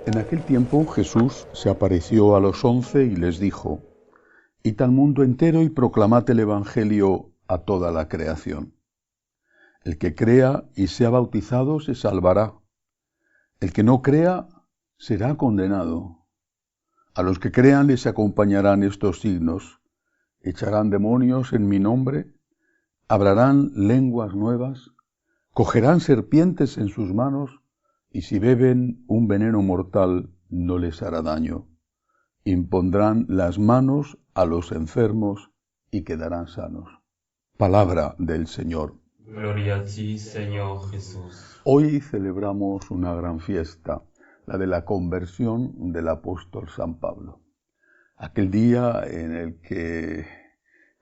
En aquel tiempo Jesús se apareció a los 11 y les dijo: «Id al mundo entero y proclamad el Evangelio a toda la creación. El que crea y sea bautizado se salvará. El que no crea será condenado. A los que crean les acompañarán estos signos: echarán demonios en mi nombre, hablarán lenguas nuevas, cogerán serpientes en sus manos, y si beben un veneno mortal no les hará daño. Impondrán las manos a los enfermos y quedarán sanos». Palabra del Señor. Gloria a ti, Señor Jesús. Hoy celebramos una gran fiesta, la de la conversión del apóstol San Pablo. Aquel día en el que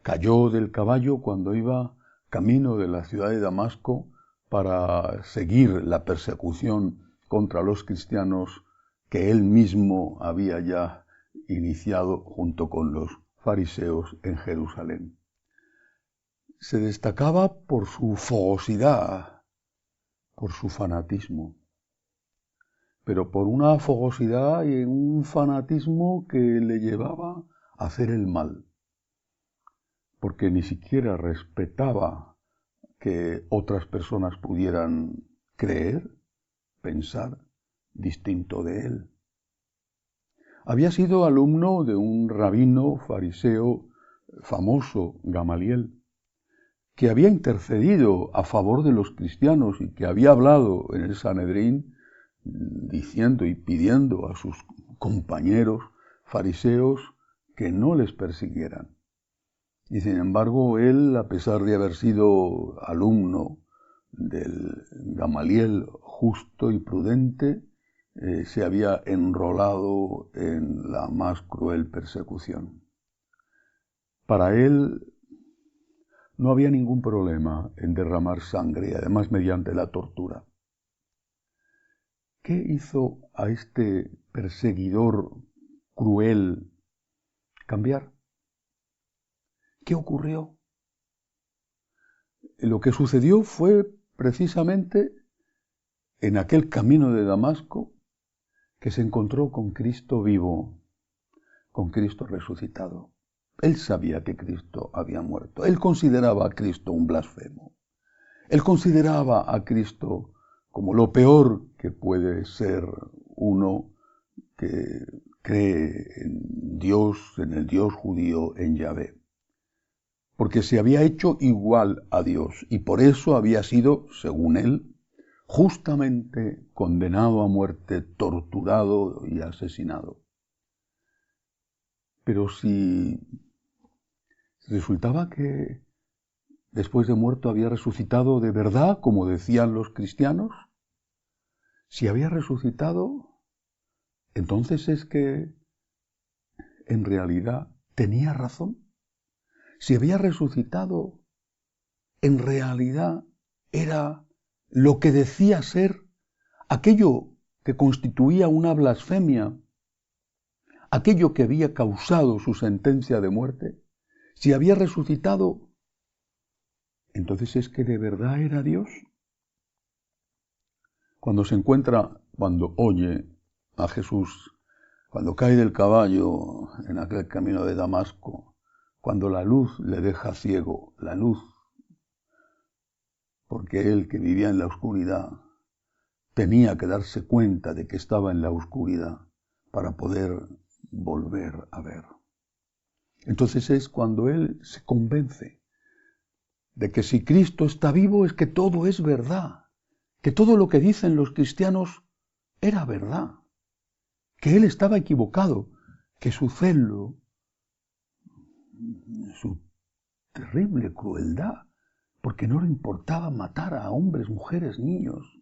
cayó del caballo cuando iba camino de la ciudad de Damasco para seguir la persecución contra los cristianos que él mismo había ya iniciado junto con los fariseos en Jerusalén. Se destacaba por su fogosidad, por su fanatismo, pero por una fogosidad y un fanatismo que le llevaba a hacer el mal, porque ni siquiera respetaba que otras personas pudieran creer, pensar distinto de él. Había sido alumno de un rabino fariseo famoso, Gamaliel, que había intercedido a favor de los cristianos y que había hablado en el Sanedrín diciendo y pidiendo a sus compañeros fariseos que no les persiguieran. Y sin embargo, él, a pesar de haber sido alumno del Gamaliel justo y prudente, se había enrolado en la más cruel persecución. Para él no había ningún problema en derramar sangre, además mediante la tortura. ¿Qué hizo a este perseguidor cruel cambiar? ¿Qué ocurrió? Lo que sucedió fue precisamente en aquel camino de Damasco que se encontró con Cristo vivo, con Cristo resucitado. Él sabía que Cristo había muerto. Él consideraba a Cristo un blasfemo. Él consideraba a Cristo como lo peor que puede ser uno que cree en Dios, en el Dios judío, en Yahvé. Porque se había hecho igual a Dios y por eso había sido, según él, justamente condenado a muerte, torturado y asesinado. Pero si resultaba que después de muerto había resucitado de verdad, como decían los cristianos, si había resucitado, entonces es que en realidad tenía razón. Si había resucitado, en realidad era lo que decía ser aquello que constituía una blasfemia, aquello que había causado su sentencia de muerte. Si había resucitado, entonces es que de verdad era Dios. Cuando oye a Jesús, cuando cae del caballo en aquel camino de Damasco, cuando la luz le deja ciego, la luz, porque él que vivía en la oscuridad tenía que darse cuenta de que estaba en la oscuridad para poder volver a ver. Entonces es cuando él se convence de que si Cristo está vivo es que todo es verdad, que todo lo que dicen los cristianos era verdad, que él estaba equivocado, que su celo, su terrible crueldad, porque no le importaba matar a hombres, mujeres, niños,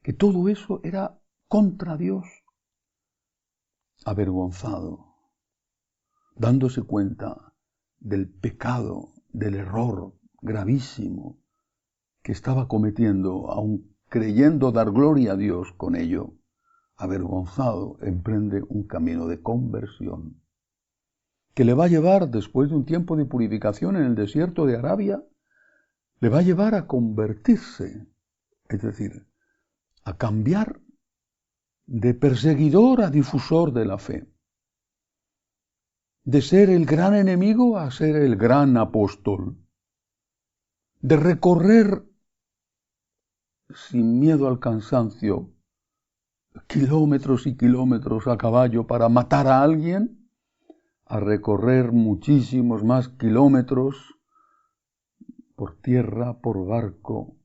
que todo eso era contra Dios. Avergonzado, dándose cuenta del pecado, del error gravísimo que estaba cometiendo, aun creyendo dar gloria a Dios con ello, avergonzado, emprende un camino de conversión que le va a llevar, después de un tiempo de purificación en el desierto de Arabia, le va a llevar a convertirse, es decir, a cambiar de perseguidor a difusor de la fe, de ser el gran enemigo a ser el gran apóstol, de recorrer sin miedo al cansancio kilómetros y kilómetros a caballo para matar a alguien, a recorrer muchísimos más kilómetros por tierra, por barco,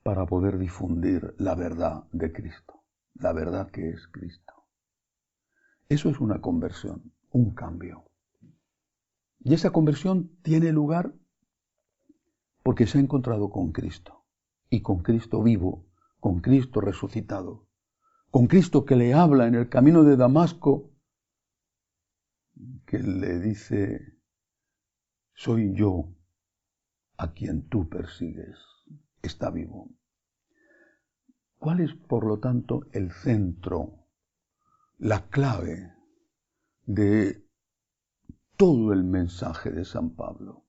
para poder difundir la verdad de Cristo, la verdad que es Cristo. Eso es una conversión, un cambio. Y esa conversión tiene lugar porque se ha encontrado con Cristo, y con Cristo vivo, con Cristo resucitado, con Cristo que le habla en el camino de Damasco, que le dice: soy yo a quien tú persigues, está vivo. ¿Cuál es, por lo tanto, el centro, la clave de todo el mensaje de San Pablo?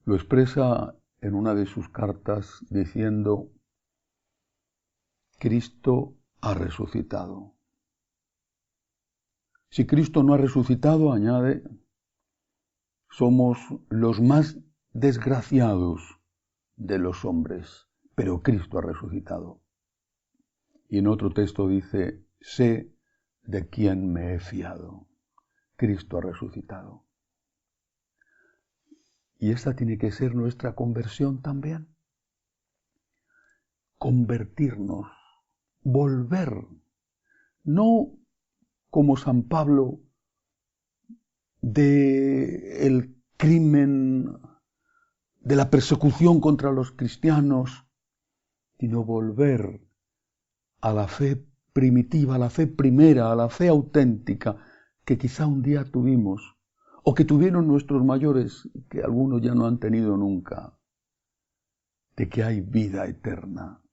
Lo expresa en una de sus cartas diciendo: Cristo ha resucitado. Si Cristo no ha resucitado, añade, somos los más desgraciados de los hombres, pero Cristo ha resucitado. Y en otro texto dice: sé de quién me he fiado. Cristo ha resucitado. Y esta tiene que ser nuestra conversión también. Convertirnos, volver, no como San Pablo del crimen, de la persecución contra los cristianos, sino volver a la fe primitiva, a la fe primera, a la fe auténtica que quizá un día tuvimos, o que tuvieron nuestros mayores, que algunos ya no han tenido nunca, de que hay vida eterna.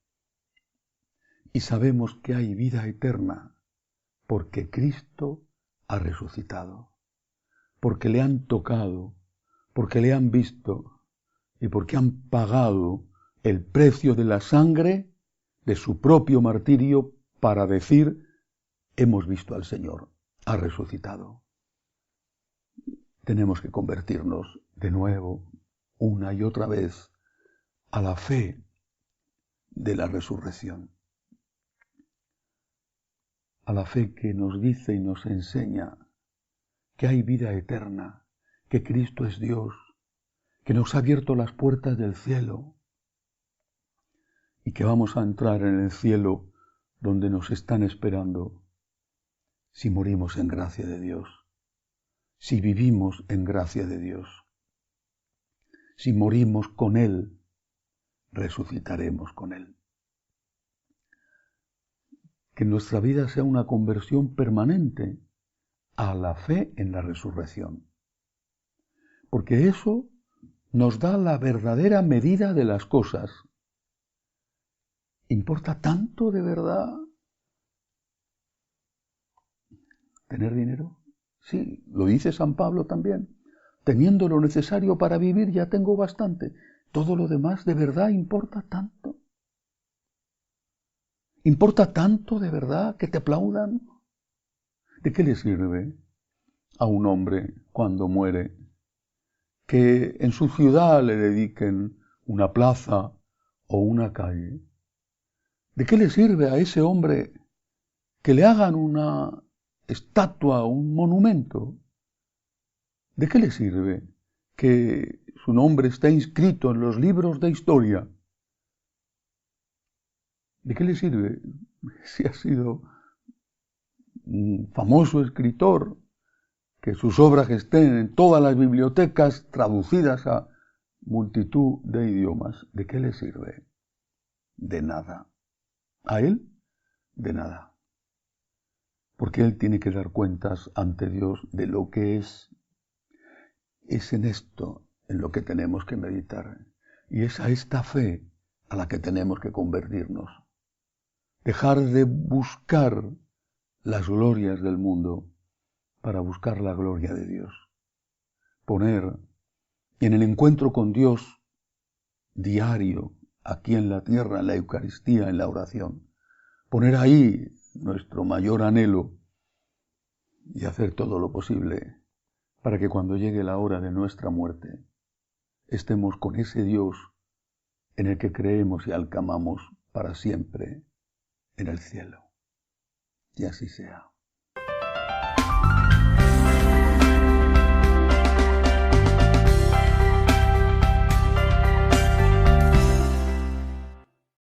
Y sabemos que hay vida eterna porque Cristo ha resucitado, porque le han tocado, porque le han visto y porque han pagado el precio de la sangre de su propio martirio para decir: hemos visto al Señor, ha resucitado. Tenemos que convertirnos de nuevo, una y otra vez, a la fe de la resurrección. A la fe que nos dice y nos enseña que hay vida eterna, que Cristo es Dios, que nos ha abierto las puertas del cielo y que vamos a entrar en el cielo donde nos están esperando si morimos en gracia de Dios, si vivimos en gracia de Dios. Si morimos con Él, resucitaremos con Él. Que nuestra vida sea una conversión permanente a la fe en la resurrección. Porque eso nos da la verdadera medida de las cosas. ¿Importa tanto de verdad tener dinero? Sí, lo dice San Pablo también. Teniendo lo necesario para vivir ya tengo bastante. Todo lo demás de verdad importa tanto. ¿Importa tanto de verdad que te aplaudan? ¿De qué le sirve a un hombre cuando muere que en su ciudad le dediquen una plaza o una calle? ¿De qué le sirve a ese hombre que le hagan una estatua, un monumento? ¿De qué le sirve que su nombre esté inscrito en los libros de historia? ¿De qué le sirve si ha sido un famoso escritor, que sus obras estén en todas las bibliotecas traducidas a multitud de idiomas? ¿De qué le sirve? De nada. ¿A él? De nada. Porque él tiene que dar cuentas ante Dios de lo que es. Es en esto en lo que tenemos que meditar. Y es a esta fe a la que tenemos que convertirnos. dejar de buscar las glorias del mundo para buscar la gloria de Dios. Poner en el encuentro con Dios diario, aquí en la tierra, en la Eucaristía, en la oración, poner ahí nuestro mayor anhelo y hacer todo lo posible para que cuando llegue la hora de nuestra muerte estemos con ese Dios en el que creemos y alcamamos para siempre en el cielo. Y así sea.